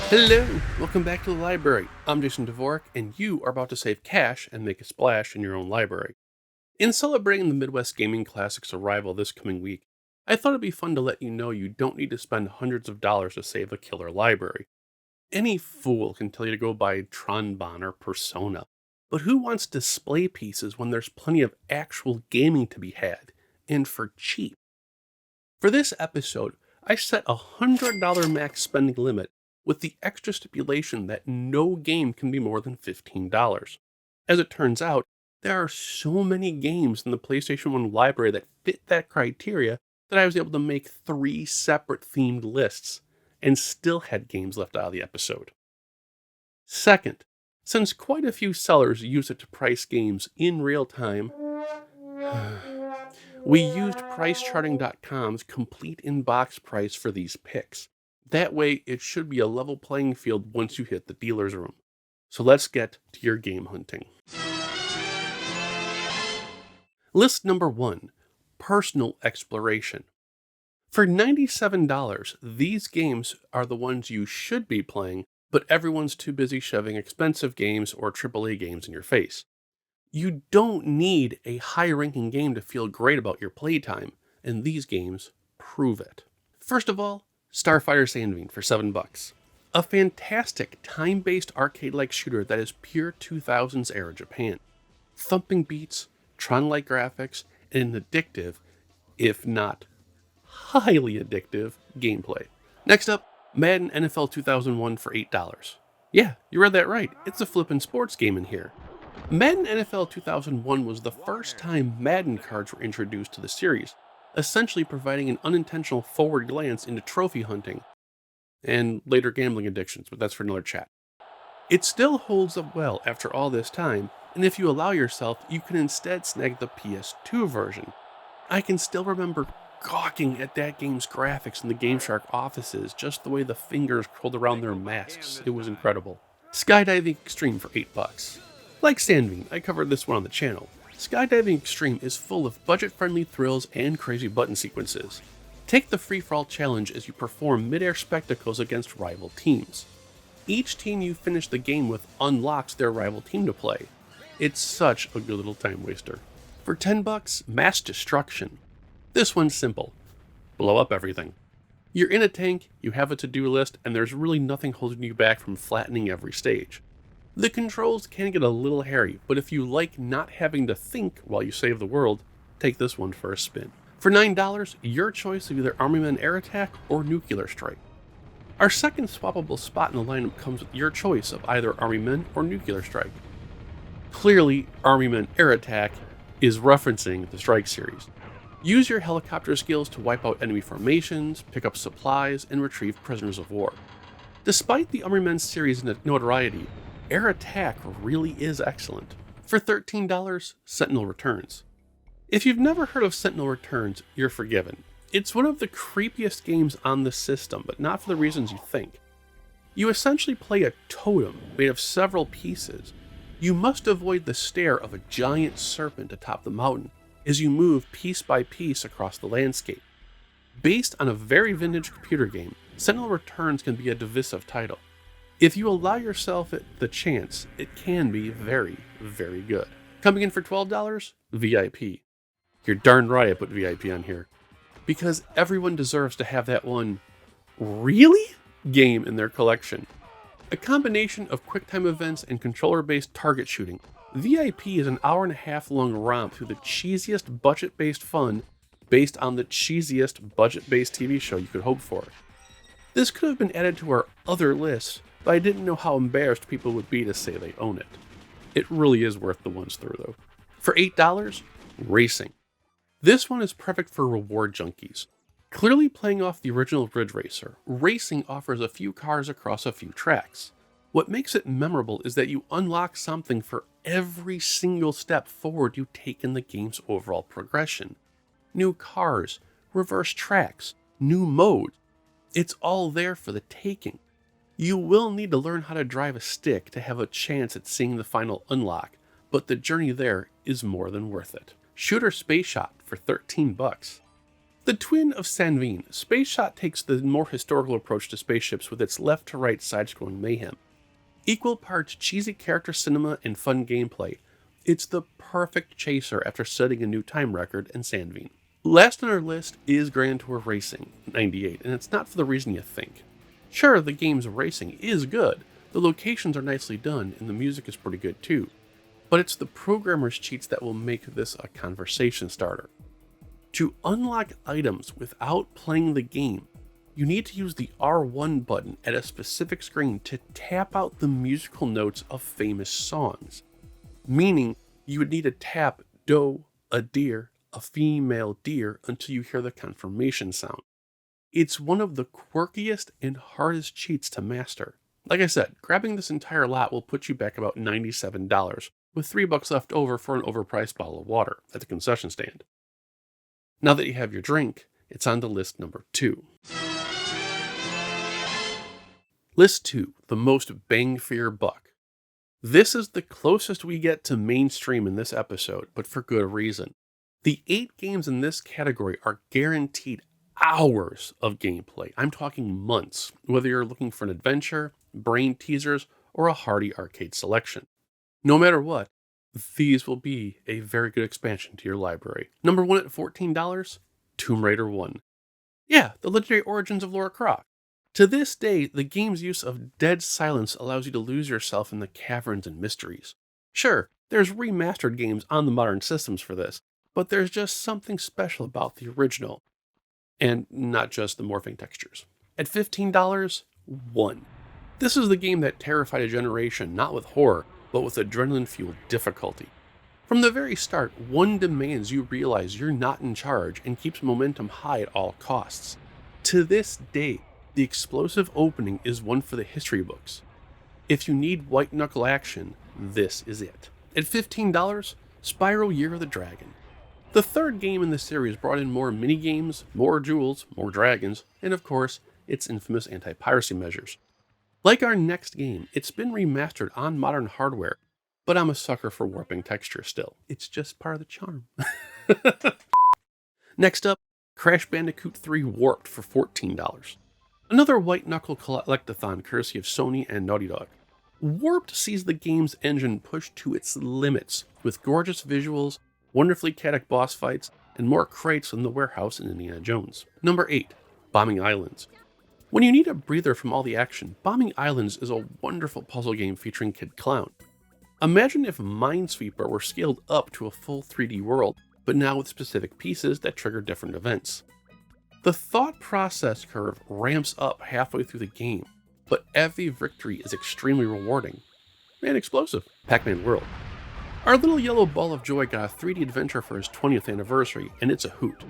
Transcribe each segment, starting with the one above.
Hello, welcome back to the library. I'm Dvorak, and you are about to save cash and make a splash in your own library. In celebrating the Midwest Gaming Classic's arrival this coming week, I thought it'd be fun to let you know you don't need to spend hundreds of dollars to save a killer library. Any fool can tell you to go buy Tronbon or Persona, but who wants display pieces when there's plenty of actual gaming to be had, and for cheap? For this episode, I set a $100 max spending limit with the extra stipulation that no game can be more than $15. As it turns out, there are so many games in the PlayStation 1 library that fit that criteria that I was able to make 3 separate themed lists and still had games left out of the episode. Second, since quite a few sellers use it to price games in real time, we used PriceCharting.com's complete in-box price for these picks. That way, it should be a level playing field once you hit the dealer's room. So let's get to your game hunting. List number 1, Personal Exploration. For $97, these games are the ones you should be playing, but everyone's too busy shoving expensive games or AAA games in your face. You don't need a high-ranking game to feel great about your playtime, and these games prove it. First of all, Starfighter Sandvine for $7. A fantastic time-based arcade-like shooter that is pure 2000s era Japan. Thumping beats, Tron-like graphics, and an addictive, if not highly addictive, gameplay. Next up, Madden NFL 2001 for $8. Yeah, you read that right, it's a flippin' sports game in here. Madden NFL 2001 was the first time Madden cards were introduced to the series, essentially providing an unintentional forward glance into trophy hunting, and later gambling addictions, but that's for another chat. It still holds up well after all this time, and if you allow yourself, you can instead snag the PS2 version. I can still remember gawking at that game's graphics in the GameShark offices, just the way the fingers curled around their masks. It was incredible. Skydiving Extreme for $8. Like Sandvine, I covered this one on the channel. Skydiving Extreme is full of budget-friendly thrills and crazy button sequences. Take the free-for-all challenge as you perform mid-air spectacles against rival teams. Each team you finish the game with unlocks their rival team to play. It's such a good little time waster. For $10, Mass Destruction. This one's simple. Blow up everything. You're in a tank, you have a to-do list, and there's really nothing holding you back from flattening every stage. The controls can get a little hairy, but if you like not having to think while you save the world, take this one for a spin. For $9, your choice of either Army Men Air Attack or Nuclear Strike. Our second swappable spot in the lineup comes with your choice of either Army Men or Nuclear Strike. Clearly, Army Men Air Attack is referencing the Strike series. Use your helicopter skills to wipe out enemy formations, pick up supplies, and retrieve prisoners of war. Despite the Army Men series' notoriety, Air Attack really is excellent. For $13, Sentinel Returns. If you've never heard of Sentinel Returns, you're forgiven. It's one of the creepiest games on the system, but not for the reasons you think. You essentially play a totem made of several pieces. You must avoid the stare of a giant serpent atop the mountain as you move piece by piece across the landscape. Based on a very vintage computer game, Sentinel Returns can be a divisive title. If you allow yourself the chance, it can be very, very good. Coming in for $12, VIP. You're darn right I put VIP on here. Because everyone deserves to have that one really game in their collection. A combination of QuickTime events and controller-based target shooting, VIP is an hour-and-a-half long romp through the cheesiest budget-based fun based on the cheesiest budget-based TV show you could hope for. This could have been added to our other list, but I didn't know how embarrassed people would be to say they own it. It really is worth the ones through, though. For $8, Racing. This one is perfect for reward junkies. Clearly playing off the original Ridge Racer, Racing offers a few cars across a few tracks. What makes it memorable is that you unlock something for every single step forward you take in the game's overall progression. New cars, reverse tracks, new modes. It's all there for the taking. You will need to learn how to drive a stick to have a chance at seeing the final unlock, but the journey there is more than worth it. Shooter Space Shot for $13. The twin of Sanveen, Space Shot takes the more historical approach to spaceships with its left-to-right side-scrolling mayhem. Equal parts cheesy character cinema and fun gameplay, it's the perfect chaser after setting a new time record in Sanveen. Last on our list is Grand Tour Racing, 98, and it's not for the reason you think. Sure, the game's racing is good, the locations are nicely done, and the music is pretty good too, but it's the programmer's cheats that will make this a conversation starter. To unlock items without playing the game, you need to use the R1 button at a specific screen to tap out the musical notes of famous songs. Meaning, you would need to tap doe, a deer, a female deer until you hear the confirmation sound. It's one of the quirkiest and hardest cheats to master. Like I said, grabbing this entire lot will put you back about $97, with $3 left over for an overpriced bottle of water at the concession stand. Now that you have your drink, it's on to list number 2. List 2, the most bang for your buck. This is the closest we get to mainstream in this episode, but for good reason. The 8 games in this category are guaranteed hours of gameplay. I'm talking months, whether you're looking for an adventure, brain teasers, or a hearty arcade selection. No matter what, these will be a very good expansion to your library. Number 1 at $14, Tomb Raider 1. Yeah, the legendary origins of Lara Croft. To this day, the game's use of dead silence allows you to lose yourself in the caverns and mysteries. Sure, there's remastered games on the modern systems for this, but there's just something special about the original. And not just the morphing textures. At $15, 1. This is the game that terrified a generation not with horror, but with adrenaline-fueled difficulty. From the very start, 1 demands you realize you're not in charge and keeps momentum high at all costs. To this day, the explosive opening is one for the history books. If you need white-knuckle action, this is it. At $15, Spyro Year of the Dragon. The third game in the series brought in more mini-games, more jewels, more dragons, and of course, its infamous anti-piracy measures. Like our next game, it's been remastered on modern hardware, but I'm a sucker for warping texture still. It's just part of the charm. Next up, Crash Bandicoot 3 Warped for $14. Another white-knuckle collectathon courtesy of Sony and Naughty Dog. Warped sees the game's engine pushed to its limits, with gorgeous visuals, wonderfully chaotic boss fights, and more crates in the warehouse in Indiana Jones. Number 8, Bombing Islands. When you need a breather from all the action, Bombing Islands is a wonderful puzzle game featuring Kid Clown. Imagine if Minesweeper were scaled up to a full 3D world, but now with specific pieces that trigger different events. The thought process curve ramps up halfway through the game, but every victory is extremely rewarding and explosive. Pac-Man World. Our little yellow ball of joy got a 3D adventure for his 20th anniversary, and it's a hoot.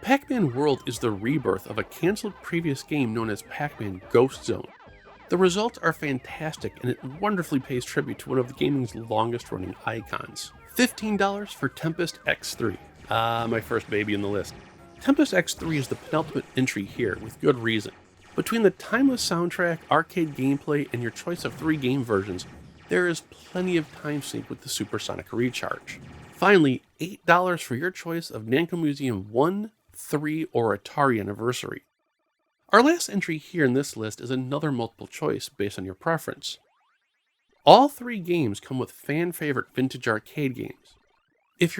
Pac-Man World is the rebirth of a cancelled previous game known as Pac-Man Ghost Zone. The results are fantastic, and it wonderfully pays tribute to one of the gaming's longest-running icons. $15 for Tempest X3. My first baby in the list. Tempest X3 is the penultimate entry here, with good reason. Between the timeless soundtrack, arcade gameplay, and your choice of 3 game versions, there is plenty of time sync with the Supersonic Recharge. Finally, $8 for your choice of Namco Museum 1, 3, or Atari Anniversary. Our last entry here in this list is another multiple choice based on your preference. All 3 games come with fan-favorite vintage arcade games. If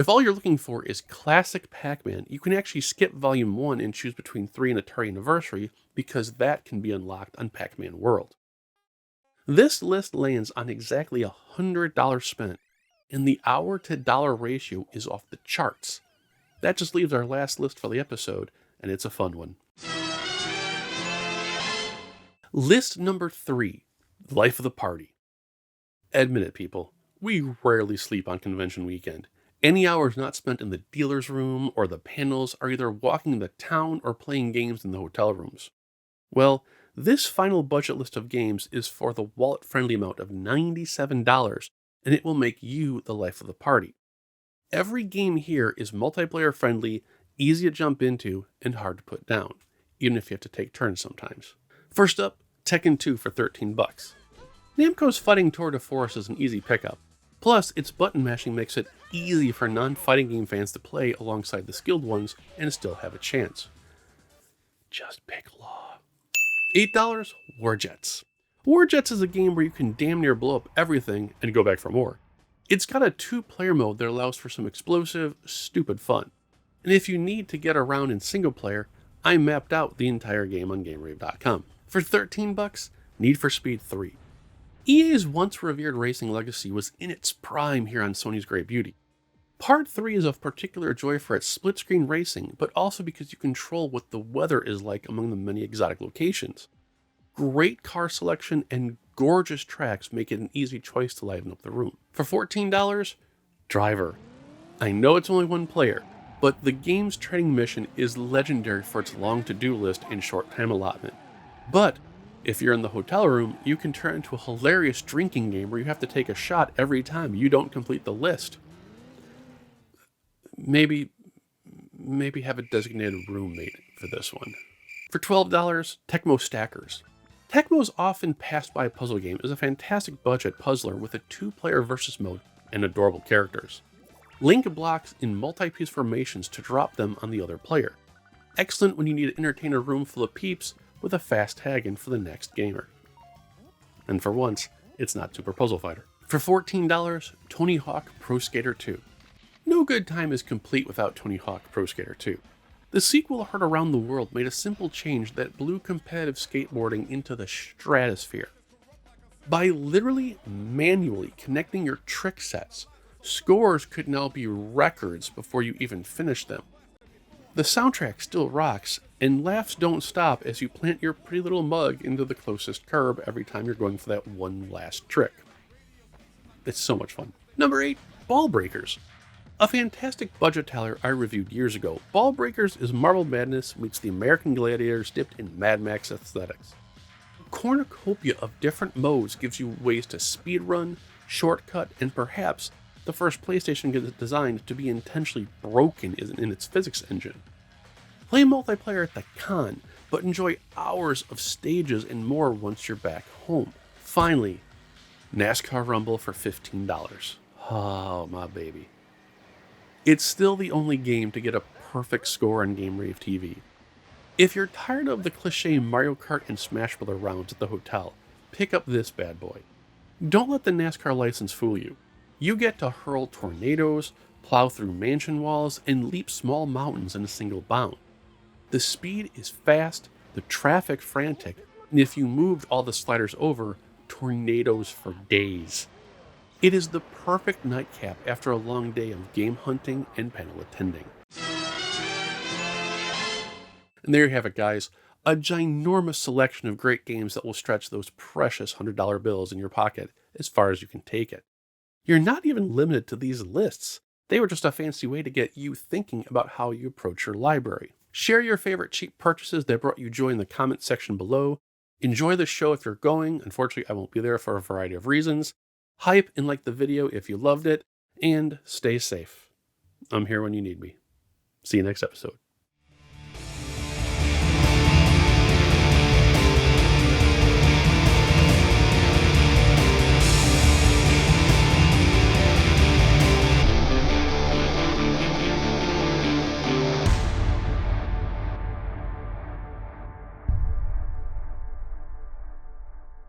all you're looking for is classic Pac-Man, you can actually skip Volume 1 and choose between 3 and Atari Anniversary, because that can be unlocked on Pac-Man World. This list lands on exactly $100 spent, and the hour-to-dollar ratio is off the charts. That just leaves our last list for the episode, and it's a fun one. List number 3, Life of the Party. Admit it, people, we rarely sleep on convention weekend. Any hours not spent in the dealer's room or the panels are either walking the town or playing games in the hotel rooms. Well, this final budget list of games is for the wallet-friendly amount of $97, and it will make you the life of the party. Every game here is multiplayer-friendly, easy to jump into, and hard to put down, even if you have to take turns sometimes. First up, Tekken 2 for $13. Namco's fighting tour de force is an easy pickup. Plus, its button mashing makes it easy for non-fighting game fans to play alongside the skilled ones and still have a chance. Just pick law. $8, War Jets. War Jets is a game where you can damn near blow up everything and go back for more. It's got a 2-player mode that allows for some explosive, stupid fun. And if you need to get around in single player, I mapped out the entire game on Game-Rave.com. For $13, Need for Speed 3. EA's once revered racing legacy was in its prime here on Sony's Great Beauty. Part 3 is of particular joy for its split-screen racing, but also because you control what the weather is like among the many exotic locations. Great car selection and gorgeous tracks make it an easy choice to liven up the room. For $14, Driver. I know it's only one player, but the game's training mission is legendary for its long to-do list and short time allotment. But if you're in the hotel room, you can turn it into a hilarious drinking game where you have to take a shot every time you don't complete the list. Maybe have a designated roommate for this one. For $12, Tecmo Stackers. Tecmo's often passed by puzzle game is a fantastic budget puzzler with a 2-player versus mode and adorable characters. Link blocks in multi-piece formations to drop them on the other player. Excellent when you need to entertain a room full of peeps with a fast tag-in for the next gamer. And for once, it's not Super Puzzle Fighter. For $14, Tony Hawk Pro Skater 2. No good time is complete without Tony Hawk Pro Skater 2. The sequel heard around the world made a simple change that blew competitive skateboarding into the stratosphere. By literally manually connecting your trick sets, scores could now be records before you even finish them. The soundtrack still rocks, and laughs don't stop as you plant your pretty little mug into the closest curb every time you're going for that one last trick. It's so much fun. Number 8, Ball Breakers. A fantastic budget teller I reviewed years ago, Ball Breakers is Marble Madness meets the American Gladiators dipped in Mad Max aesthetics. A cornucopia of different modes gives you ways to speedrun, shortcut, and perhaps the first PlayStation game designed to be intentionally broken in its physics engine. Play multiplayer at the con, but enjoy hours of stages and more once you're back home. Finally, NASCAR Rumble for $15. Oh, my baby. It's still the only game to get a perfect score on Game-Rave TV. If you're tired of the cliche Mario Kart and Smash Bros. Rounds at the hotel, pick up this bad boy. Don't let the NASCAR license fool you. You get to hurl tornadoes, plow through mansion walls, and leap small mountains in a single bound. The speed is fast, the traffic frantic, and if you moved all the sliders over, tornadoes for days. It is the perfect nightcap after a long day of game hunting and panel attending. And there you have it, guys. A ginormous selection of great games that will stretch those precious $100 bills in your pocket as far as you can take it. You're not even limited to these lists. They were just a fancy way to get you thinking about how you approach your library. Share your favorite cheap purchases that brought you joy in the comment section below. Enjoy the show if you're going. Unfortunately, I won't be there for a variety of reasons. Hype and like the video if you loved it, and stay safe. I'm here when you need me. See you next episode.